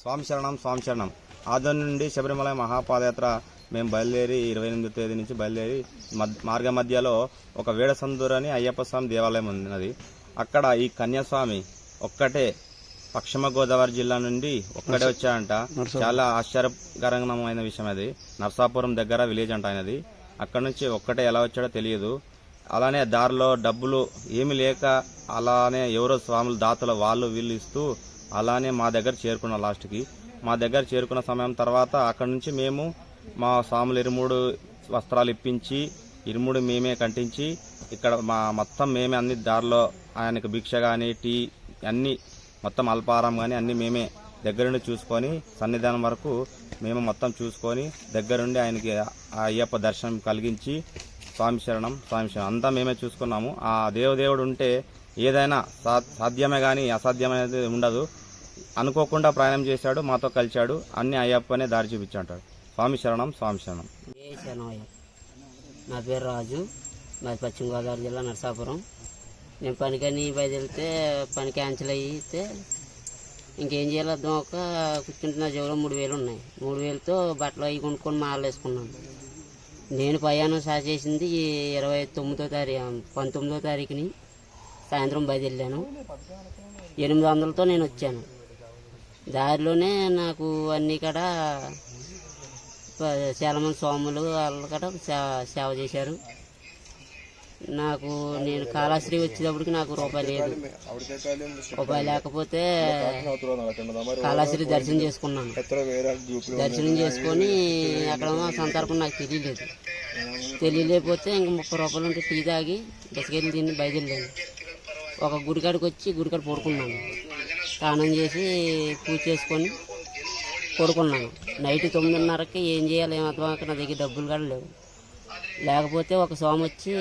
స్వామి శరణం స్వామి శరణం. ఆదోని నుండి శబరిమల మహాపాదయాత్ర మేము బయలుదేరి 28వ తేదీ నుంచి బయలుదేరి మార్గ మధ్యలో ఒక వేడసందూరు అని అయ్యప్ప స్వామి దేవాలయం ఉన్నది. అక్కడ ఈ కన్యాస్వామి ఒక్కటే పశ్చిమ గోదావరి జిల్లా నుండి ఒక్కడే వచ్చాడంట. చాలా ఆశ్చర్యకరమైన విషయం అది. నర్సాపురం దగ్గర విలేజ్ అంట ఆయనది. అక్కడ నుంచి ఒక్కటే ఎలా వచ్చాడో తెలియదు. అలానే దారిలో డబ్బులు ఏమి లేక అలానే ఎవరో స్వాములు దాతలు వాళ్ళు వీళ్ళు ఇస్తూ అలానే మా దగ్గర చేరుకున్న లాస్ట్కి మా దగ్గర చేరుకున్న సమయం తర్వాత అక్కడ నుంచి మేము మా స్వాములు ఇరుముడు వస్త్రాలు ఇప్పించి ఇరుముడు మేమే కంటించి ఇక్కడ మా మొత్తం మేమే అన్ని దారిలో ఆయనకు భిక్ష కానీ టీ అన్నీ మొత్తం అల్పాహారం కానీ అన్నీ మేమే దగ్గరుండి చూసుకొని సన్నిధానం వరకు మేము మొత్తం చూసుకొని దగ్గరుండి ఆయనకి ఆ అయ్యప్ప దర్శనం కలిగించి స్వామి శరణం స్వామి శరణం అంతా మేమే చూసుకున్నాము. ఆ దేవదేవుడు ఉంటే ఏదైనా సాధ్యమే కానీ అసాధ్యమైనది ఉండదు. అనుకోకుండా ప్రయాణం చేశాడు, మాతో కలిశాడు, అన్ని అయ్యప్పనే దారి చూపించాడు. స్వామి శరణం స్వామి శరణం. నా పేరు రాజు, మాది పశ్చిమ గోదావరి జిల్లా నరసాపురం. నేను పనికని బయలుదేరితే పని క్యాన్సిల్ అయితే ఇంకేం చేయాలో అర్థం ఒక కూర్చుంటున్న జేబులో 3000 ఉన్నాయి. 3000తో బట్టలు అవి కొనుక్కొని మాలలు వేసుకున్నాను. నేను ప్రయాణం స్టార్ట్ చేసింది 19వ తారీఖుని సాయంత్రం బయలుదేరాను. 800తో నేను వచ్చాను. దారిలోనే నాకు అన్ని కాడ చాలామంది స్వాములు వాళ్ళు కూడా సేవ చేశారు. నేను కాళాశ్రీ వచ్చేటప్పటికి నాకు రూపాయి లేదు. రూపాయి లేకపోతే కాళాశ్రీ దర్శనం చేసుకున్నాను. దర్శనం చేసుకొని అక్కడ సంతర్పణ నాకు తెలియలేకపోతే ఇంక 30 రూపాయలు ఉంటే టీ తాగి బిస్కెట్లు తిని బయలుదేరాను. ఒక గుడికాడికి వచ్చి గుడికాడ పడుకున్నాను. స్నానం చేసి పూజ చేసుకొని పడుకున్నాను. నైట్ 9:30కి ఏం చేయాలి ఏమర్థం నా దగ్గర డబ్బులు కూడా లేవు. లేకపోతే ఒక స్వామి వచ్చి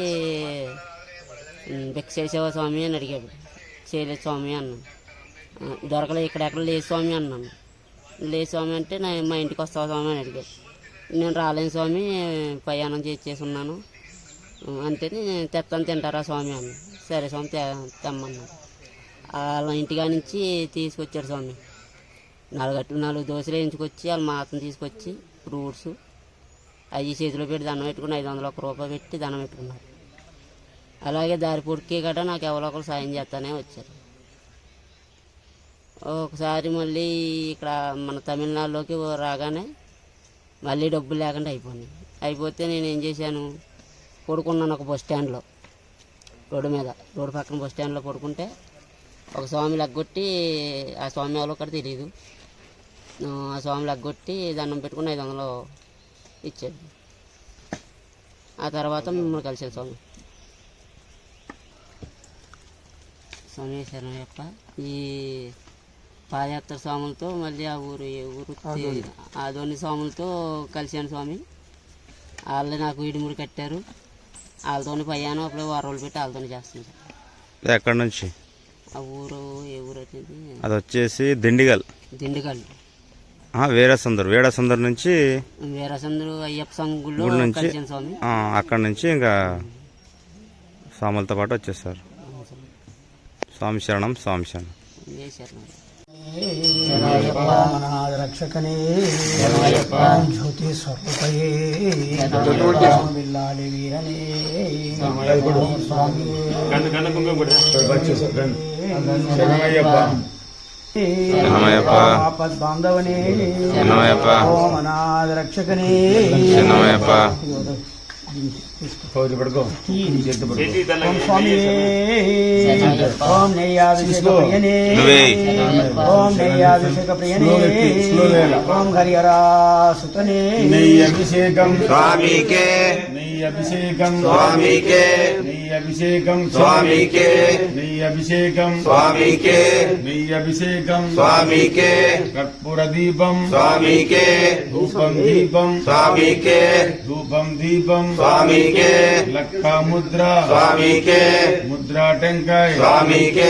భిక్ష చేసేవా స్వామి అని అడిగాడు. చేయలేదు స్వామి అన్నాను. దొరకలేదు, ఇక్కడెక్కడ లేదు స్వామి అన్నాను. లేదు స్వామి అంటే మా ఇంటికి వస్తావా స్వామి అని అడిగాడు. నేను రాలేను స్వామి, ప్రయాణం చేసి ఉన్నాను అంటే తెస్తాను తింటారా స్వామి అన్న. సరే స్వామి తెమ్మన్నాను. వాళ్ళ ఇంటికా నుంచి తీసుకొచ్చాడు స్వామి. 4 దోశలు వేయించుకొచ్చి వాళ్ళ మాతను తీసుకొచ్చి ఫ్రూట్స్ అవి చేతిలో పెట్టి దండం పెట్టుకుని 501 రూపాయలు పెట్టి దండం పెట్టుకున్నారు. అలాగే దారి పొడికి గట్రా నాకు ఎవరో ఒకరు సాయం చేస్తానే వచ్చారు. ఒకసారి మళ్ళీ ఇక్కడ మన తమిళనాడులోకి రాగానే మళ్ళీ డబ్బులు లేకుండా అయిపోతే నేను ఏం చేశాను, పడుకున్నాను ఒక బస్ స్టాండ్లో. రోడ్డు పక్కన బస్ స్టాండ్లో పడుకుంటే ఒక స్వామి లగ్గొట్టి, ఆ స్వామి ఎవరో కూడా తెలియదు, ఆ స్వామి లగ్గొట్టి దండం పెట్టుకుని 500 ఇచ్చాడు. ఆ తర్వాత మిమ్మల్ని కలిసాడు స్వామి. స్వామి శరణయ్యప్ప. ఈ పాదయాత్ర స్వాములతో మళ్ళీ ఆ ఊరు ఆదోని స్వాములతో కలిశాను స్వామి. వాళ్ళు నాకు ఇడుమురు కట్టారు. వాళ్ళతోని ప్రయాణం అప్పుడు 6 రోజులు పెట్టి వాళ్ళతోనే చేస్తాను. ఎక్కడి నుంచి? ఆ ఊరు ఏ ఊరు వచ్చింది? అది వచ్చేసి దిండిగల్. వేడసందరు నుంచి అయ్యప్ప స్వామి గుళ్ళో కలిసాను స్వామి. అక్కడి నుంచి ఇంకా స్వాములతో పాటు వచ్చేసారు. స్వామి శరణం స్వామి శరణం. రక్షకనే జ్యోతి స్వరూపయే బిల్లాలి వీరనే స్వామి బాంధవనే ఓం అనాథ రక్షకనే ఓం స్వామి ఓం నైయాభిషేక ప్రియనే ఓం నైయాభిషేక ప్రియనే ఓం హరిహరాసుతనే నైయాభిషేకం స్వామికే నైయాభిషేకం స్వామికే నైయాభిషేకం స్వామికే నైయాభిషేకం స్వామికే నైయాభిషేకం స్వామికే కర్పూర దీపం స్వామికే ధూపం దీపం స్వామికే ధూపం దీపం స్వామికే స్వామికే లక్క ముద్ర స్వామికే ముద్రా టెంకాయ స్వామికే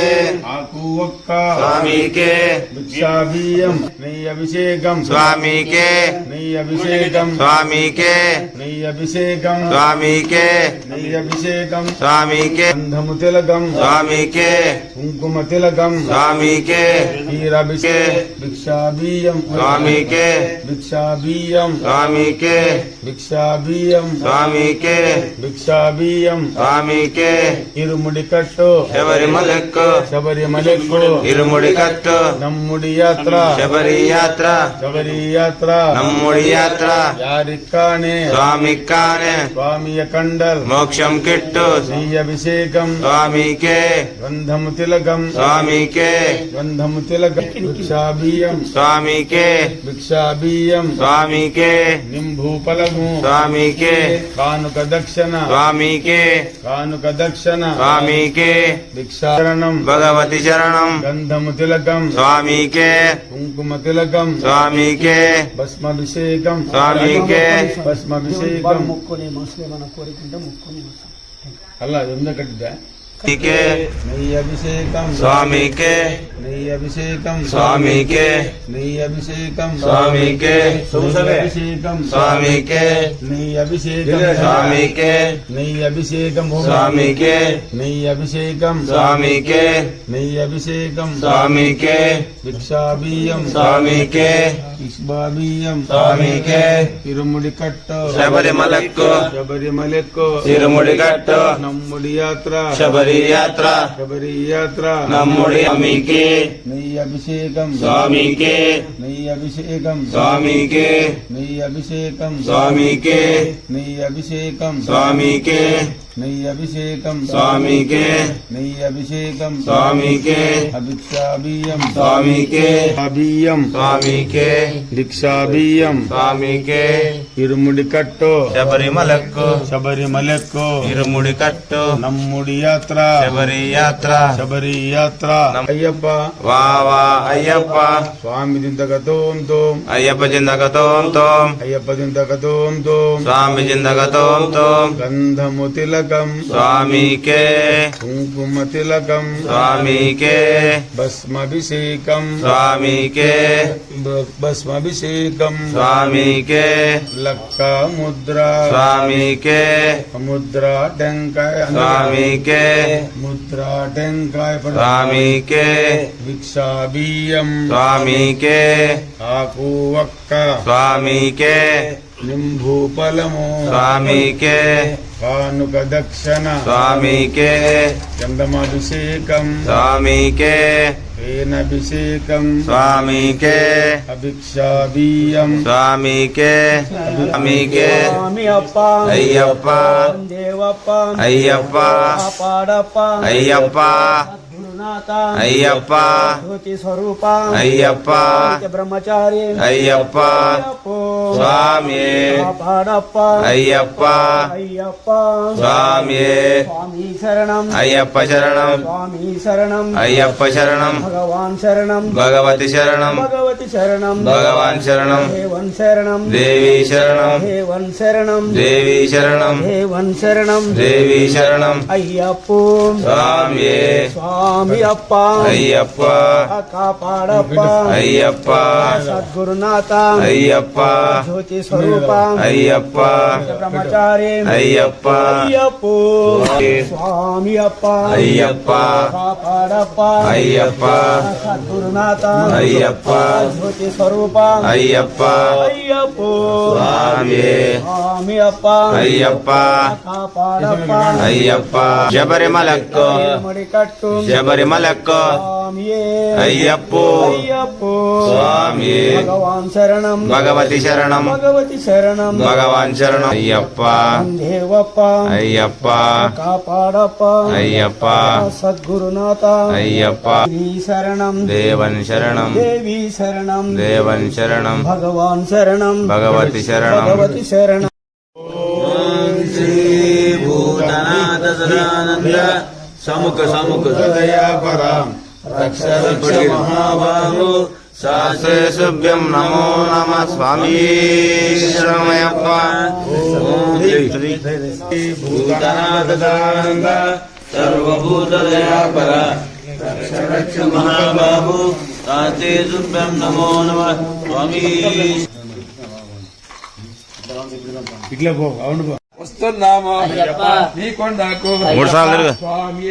ఆకు ఒక్క స్వామికే భిక్షా బియ్యం నెయ్యి అభిషేకం స్వామికే నెయ్యి అభిషేకం స్వామికే నెయ్యి అభిషేకం స్వామికే నెయ్యి అభిషేకం స్వామికే గంధము తిలకం స్వామికే కుంకుమ తిలకం స్వామికే క్షీరాభిషేకం భిక్షా బియ్యం స్వామికే భిక్షా బియ్యం స్వామికే భిక్షా బియ్యం స్వామికే భిక్షా బియ్యం స్వామికే ఇరుముడి కట్టు శబరిమలక్కు శబరిమలెక్కు ఇరుముడి కట్టు నమ్ముడి యాత్ర శబరి యాత్ర శబరి యాత్ర நம்முடைய யாத்ரா యారిక్కానే స్వామికానే స్వామియ కండల్ మోక్షం కిట్టు నెయ్యి అభిషేకం స్వామికే గంధము తిలకం స్వామికే గంధము తిలకం భిక్షా బియ్యం స్వామికే భిక్షా బియ్యం స్వామికే నింభూ ఫలము స్వామికే కానుక దక్షిణ స్వామికే కానుక దక్షిణ స్వామికే భిక్షారణం భగవతి శరణం గంధము తిలకం స్వామికే కుంకుమ తిలకం స్వామికే భస్మాభిషేకం స్వామికే భస్మాభిషేకం ముక్కుని మనసులో మన కోరికుంటే ముక్కుని అలా ఎందుకంటే స్వామికే నెయ్యి అభిషేకం స్వామికే నెయ్యి అభిషేకం స్వామికే నెయ్యి అభిషేకం స్వామికే నెయ్యి అభిషేకం స్వామికే నెయ్యి అభిషేకం స్వామికే నెయ్యి అభిషేకం స్వామికే నెయ్యి అభిషేకం స్వామికే నెయ్యి అభిషేకం స్వామికే భిక్షా బియ్యం స్వామికే ఇష్బా బియ్యం స్వామికే ఇరుముడి కట్టు శబరిమలక్కు శబరిమలెక్కు ఇరుముడి కట్టు నమ్ముడి యాత్ర శబరి యాత్ర శబరి యాత్ర நம்முடைய స్వామికే నెయ్యి అభిషేకం స్వామికే నెయ్యి అభిషేకం స్వామికే నెయ్యి అభిషేకం స్వామికే నెయ్యి అభిషేకం స్వామికే నెయ్యి అభిషేకం స్వామికే నెయ్యి అభిషేకం స్వామికే అభిక్షా బియ్యం స్వామికే బియ్యం స్వామికే భిక్షా బియ్యం స్వామికే ఇరుముడి కట్టు శబరిమలక్కు శబరిమలెక్కు ఇరుముడి కట్టు నమ్ముడి యాత్ర శబరి యాత్ర శబరి యాత్ర అయ్యప్ప వా వా అయ్యప్ప స్వామి దింతగతోం తోం అయ్యప్ప జిందగతోం తోం అయ్యప్ప దింతగతోం తోం స్వామి జిందగతోం తోం గంధము తిలకం స్వామికే కుంకుమ తిలకం స్వామికే భస్మాభిషేకం స్వామికే భస్మాభిషేకం స్వామికే లక్క ముద్ర స్వామికే ముద్ర టెంకాయ స్వామికే ముద్ర టెంకాయ స్వామికే భిక్షా బియ్యం స్వామికే ఆకు ఒక్క స్వామికే నింభూ ఫలము స్వామికే కానుక దక్షిణ స్వామికే గంధమాభిషేకం స్వామికే వేణభిషేకం స్వామికే అభిక్షా బియ్యం స్వామికే స్వామికే స్వామి అప్ప అయ్యప్ప దేవప్ప అయ్యప్ప కాపాడప్ప అయ్యప్ప గురునాథ అయ్యప్ప జ్యోతి స్వరూప అయ్యప్ప బ్రహ్మచారి అయ్యప్ప స్వామి కాపాడప్ప అయ్యప్ప అయ్యప్ప స్వామి స్వామి శరణం అయ్యప్ప శరణం స్వామి శరణం అయ్యప్ప శరణం భగవాన్ శరణం భగవతి శరణం భగవతి శరణం భగవాన్ శరణం దేవన్ శరణం దేవి శరణం దేవన్ శరణం దేవి శరణం దేవన్ శరణం దేవి శరణం అయ్యప్ప స్వామి స్వామి అప్ప అయ్యప్ప కాపాడప్ప అయ్యప్ప సద్గురునాథ అయ్యప్ప జ్యోతి స్వరూప అయ్యప్ప బ్రహ్మచారి అయ్యప్ప అయ్యప్ప స్వామి అప్ప అయ్యప్ప కాపాడప్ప అయ్యప్ప సద్గురునాథ అయ్యప్ప జ్యోతి స్వరూప అయ్యప్ప అయ్యప్ప స్వామి స్వామి అప్ప అయ్యప్ప కాపాడప్ప అయ్యప్ప శబరిమలక్కు ముడి కట్టు శబరిమలక్కు స్వామియే అయ్యప్ప అయ్యప్ప స్వామి భగవాన్ శరణం భగవతి శరణం భగవతి శరణం భగవాన్ శరణం అయ్యప్ప దేవప్ప అయ్యప్ప కాపాడప్ప అయ్యప్ప సద్గురునాథ అయ్యప్ప శ్రీ శరణం దేవన్ శరణం దేవి శరణం దేవన్ శరణం భగవాన్ శరణం భగవతి శరణం భగవతి శరణం భూతనాథ సదానంద సముఖ సముఖ దయాపరాం రక్ష రక్ష మహాబాహు శాశ్వతభ్యం నమో నమ స్వామి శరణమయ్యప్ప. ఓం శ్రీ భూతనాథానంద సర్వభూతదయాపర రక్ష మహాబాహు శాశ్వతభ్యం నమో నమ స్వామి. ఇట్లా పో, అవును పో. వస్తున్నామా అయ్యప్ప నీ కొండకు మూడు సార్లు తిరుగు. స్వామి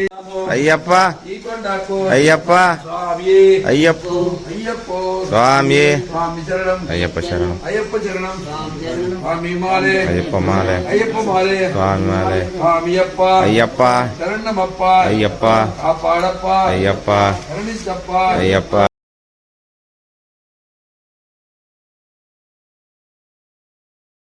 అయ్యప్ప ఈ కొండకు అయ్యప్ప స్వామి అయ్యప్ప అయ్యప్ప స్వామి స్వామి శరణం అయ్యప్ప శరణం అయ్యప్ప శరణం స్వామి మాలే అయ్యప్ప మాలే అయ్యప్ప మాలే స్వామి మాలే స్వామి అప్ప అయ్యప్ప శరణమప్ప అయ్యప్ప కాపాడప్ప అయ్యప్ప కరుణించప్ప అయ్యప్ప